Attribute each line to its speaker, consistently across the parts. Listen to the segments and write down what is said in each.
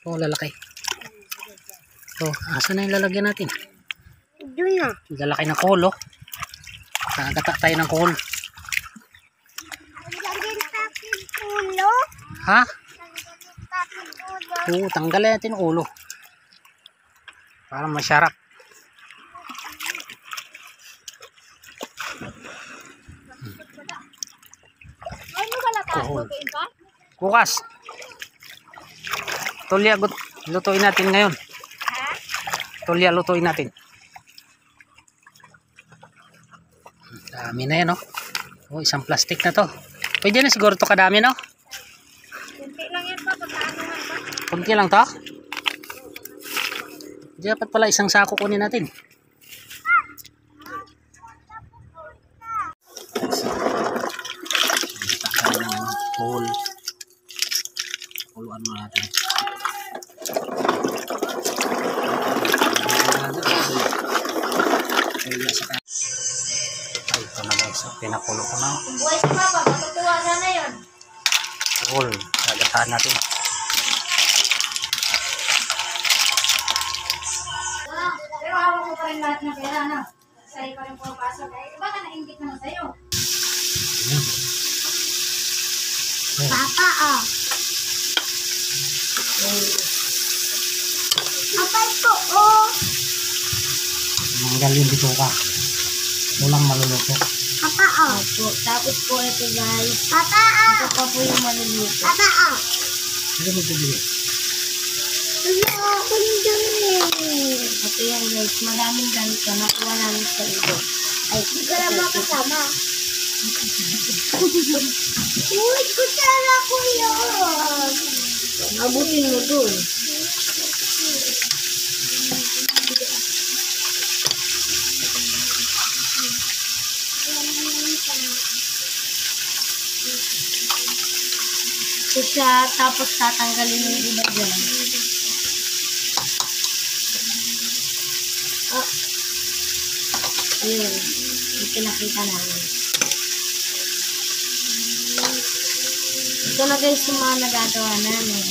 Speaker 1: Oh, lalaki. Oh, asa na yung lalagyan natin?
Speaker 2: Doon na.
Speaker 1: Lalaki na kohol, oh. Nakagata tayo ng kohol.
Speaker 2: Lagyan natin ulo.
Speaker 1: Ha?
Speaker 2: Lagyan natin ulo.
Speaker 1: Oo, tanggalin natin ang ulo. Para masyarap.
Speaker 2: Ay, mo wala ka?
Speaker 1: Kohol.
Speaker 2: Lutuin pa?
Speaker 1: Bukas. Tulya, lutuin natin ngayon.
Speaker 2: Ha?
Speaker 1: Tulya, lutuin natin. Dami na yan, oh. Oh, isang plastic na to. Pwede na siguro to kadami, no?
Speaker 2: Kunti lang yan pa. Pagkaanuhan pa.
Speaker 1: Kunti lang to. Dapat pala isang sako kunin natin. Takay ng hole. Huluan mo natin. Ay, ito na guys. Pinakulo ko na.
Speaker 2: Buhay si Papa. Matutuwa sana yun.
Speaker 1: Hole. Gagataan natin.
Speaker 2: Pero hawak mo pa rin lahat ng pera, no? Sa'yo pa rin pumapasok. Eh, baka nainggit naman sa'yo. Papa, oh. Papa, ito, oh.
Speaker 1: Manggal yung dito ka. Walang maluluto.
Speaker 2: Papa, oh. Tapos po ito, guys. Papa, oh. Ito pa po yung maluluto. Papa, oh.
Speaker 1: Ano mo bibili?
Speaker 2: Wala akong damit. Ito yan, guys. Maraming damit ka. Nakuha namin sa ibo. Ay, hindi ka lang makasama. Uy, kutsara ko yun. Abutin mo doon. Siya, tapos tatanggalin yung iba dyan. Oh. Ayun. Yung pinakita namin. Ito na guys yung mga nagagawa namin.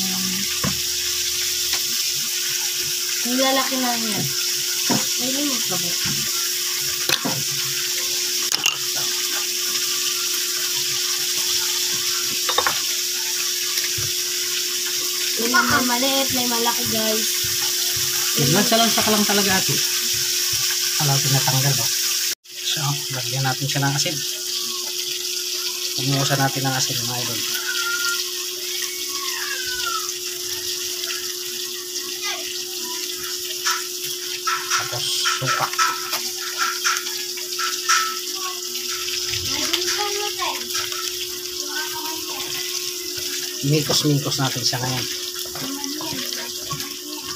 Speaker 2: Yung lalaki na yan. Pwede mo kabot. Yung may maliit, may malaki guys.
Speaker 1: Nagsalansa ka lang talaga ate. Alam tinatanggal, oh. So, lagyan natin siya ng asin. Pumuusan natin ng asin, mga idol. Tapos, suka. Mikos-mikos natin siya ngayon.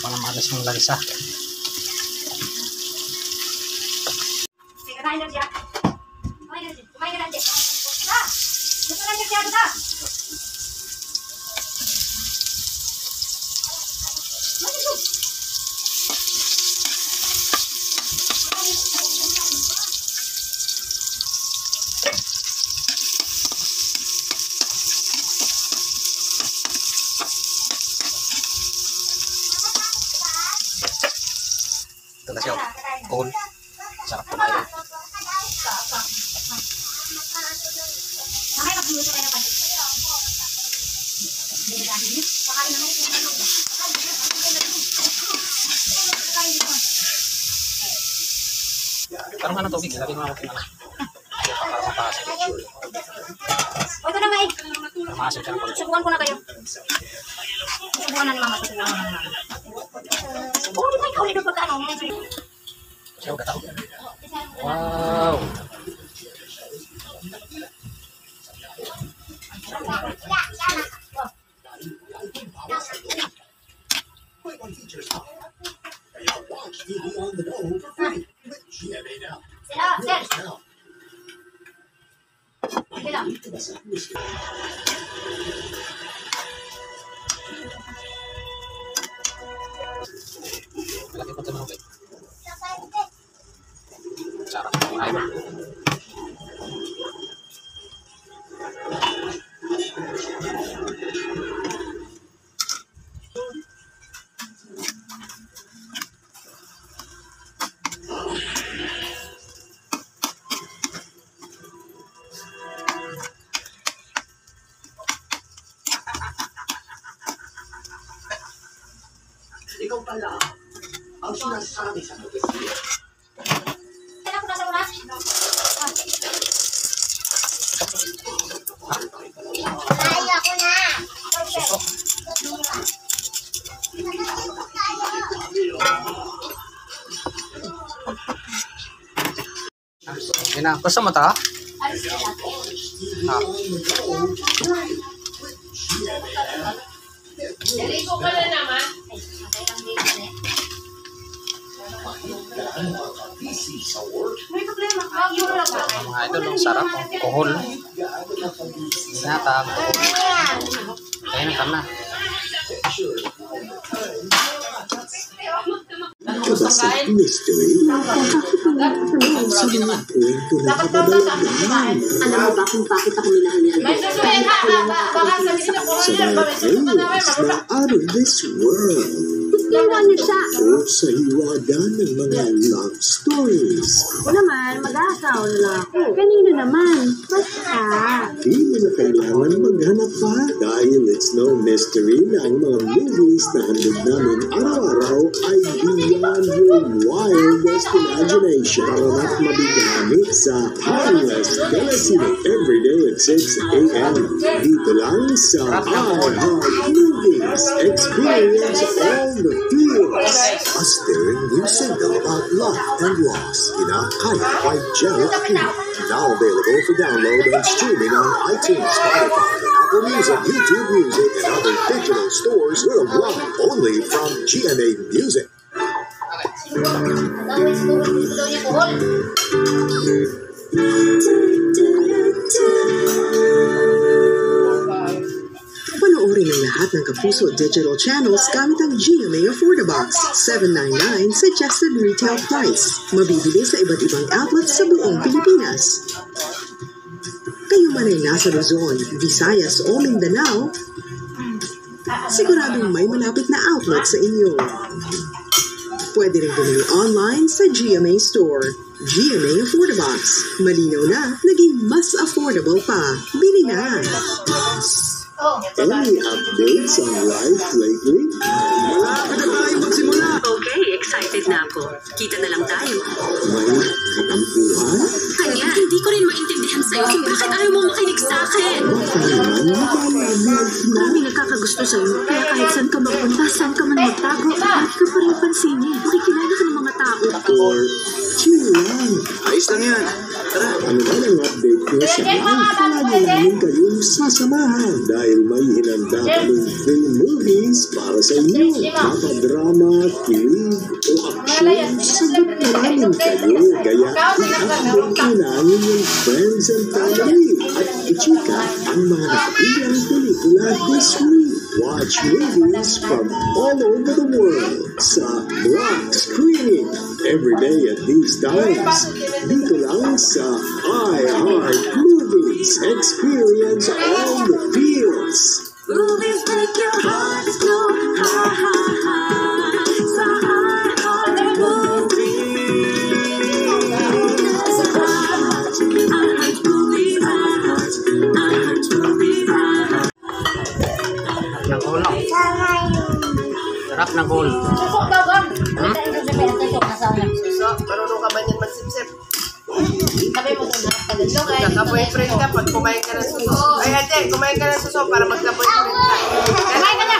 Speaker 1: Para maalas ng lansa.
Speaker 2: Kumain na siya. Kumain na siya. Ah! Gusto na siya siya.
Speaker 1: Ito na siya. Cool. Sarap kumain. Parang nga ng tubig. Lagi mo ako tingnan. Para mapasok.
Speaker 2: O ito na May.
Speaker 1: Mamasok siya ng konti.
Speaker 2: Subukan ko na kayo. Subukan na ni Mama. Subukan na ni Mama. Oo, di ba ikaw ulit pagka ano?
Speaker 1: Siya, gataw. Wow!
Speaker 2: Sir.
Speaker 1: Malaki pa ito mga bay. Sarap. Ayun.
Speaker 3: ikaw pala ang sinasabi sa pag-isip.
Speaker 2: Kaya ko na.
Speaker 1: Yan na. Gusto mo ta?
Speaker 4: Naligo ka na naman. May problema ka.
Speaker 1: Mga idol, ang sarap. Kohol. Sinatag. Kaya na ka na.
Speaker 3: Kabasag mystery. Kwento na kababalagan.
Speaker 5: Alam mo ba kung bakit ako minahal ni
Speaker 4: May
Speaker 5: Albert?
Speaker 4: susuin ha. Baka sabihin ako
Speaker 3: Sa
Speaker 4: rin.
Speaker 3: mga tales na out of this world.
Speaker 5: Ginawa niya siya.
Speaker 3: O sa hiwaga ng mga love stories.
Speaker 5: Ako naman, mag-aasawa na lang ako. Kanino naman? Basta.
Speaker 3: Di mo na kailangan maghanap pa dahil it's no mystery na ang mga movies na handog namin araw-araw ay beyond your wildest imagination. Para na't mabigamit sa Timeless Telecine every day at 6 a.m. Dito lang sa iHeart Movies. Experience all the feels. A stirring new single about love and loss in a Kaya White Gel Acute. Now available for download and streaming on iTunes, Spotify, Apple Music, YouTube Music, and other digital stores worldwide. Only from GMA Music.
Speaker 2: Gusto niya kuhol.
Speaker 6: Panoorin ang lahat ng Kapuso digital channels gamit ang GMA Affordabox. $7.99 suggested retail price. Mabibili sa iba't ibang outlets sa buong Pilipinas. Kayo man ay nasa Luzon, Visayas o Mindanao, siguradong may malapit na outlet sa inyo. Pwede rin bumili online sa GMA Store. GMA Affordabox. Malinaw na, naging mas affordable pa. Bili na!
Speaker 3: Any updates on life lately?
Speaker 6: Malapit na tayo magsimula! Okay, excited na ako. Kita na lang tayo.
Speaker 3: May katampuhan?
Speaker 5: Kanya, hindi ko rin maintindihan sa'yo kung bakit ayaw mo makinig sa akin.
Speaker 3: Baka naman malalaglag na.
Speaker 5: Marami nagkakagusto sa'yo, kaya kahit saan ka magpunta, saan ka man magtago, bakit ka pa rin pansinin? Makikilala ka ng mga tao.
Speaker 3: Or chill lang.
Speaker 7: Ayos lang yan. Tara.
Speaker 3: Ano man ang update nyo sa life, palagi namin kayong sasamahan dahil may hinanda kaming free movies para sa inyo. Mapadrama, kilig, o action, sagot na namin kayo. Kaya i-update nyo na ang inyong friends and family at ichika ang mga nakapiyang pelikula this week. Watch movies from all over the world sa Block Screening every day at these times. Dito lang sa iHeart Movies. Experience all the feels.
Speaker 5: Movies make your heart explode, ha ha ha. Sa iHeart Movies. Sa iHeart Movies, iHeart Movies, iHeart.
Speaker 1: Ng ulo. Sarap ng gold.
Speaker 2: Susok daw gan. Susok na sa ulan.
Speaker 4: So, marunong ka ba niyan magsipsip?
Speaker 2: Sabi mo doon na tagal.
Speaker 4: Magka-boyfriend ka pag kumain ka ng suso. Ay, ate, kumain ka ng suso para magka-boyfriend ka. Kumain ka na!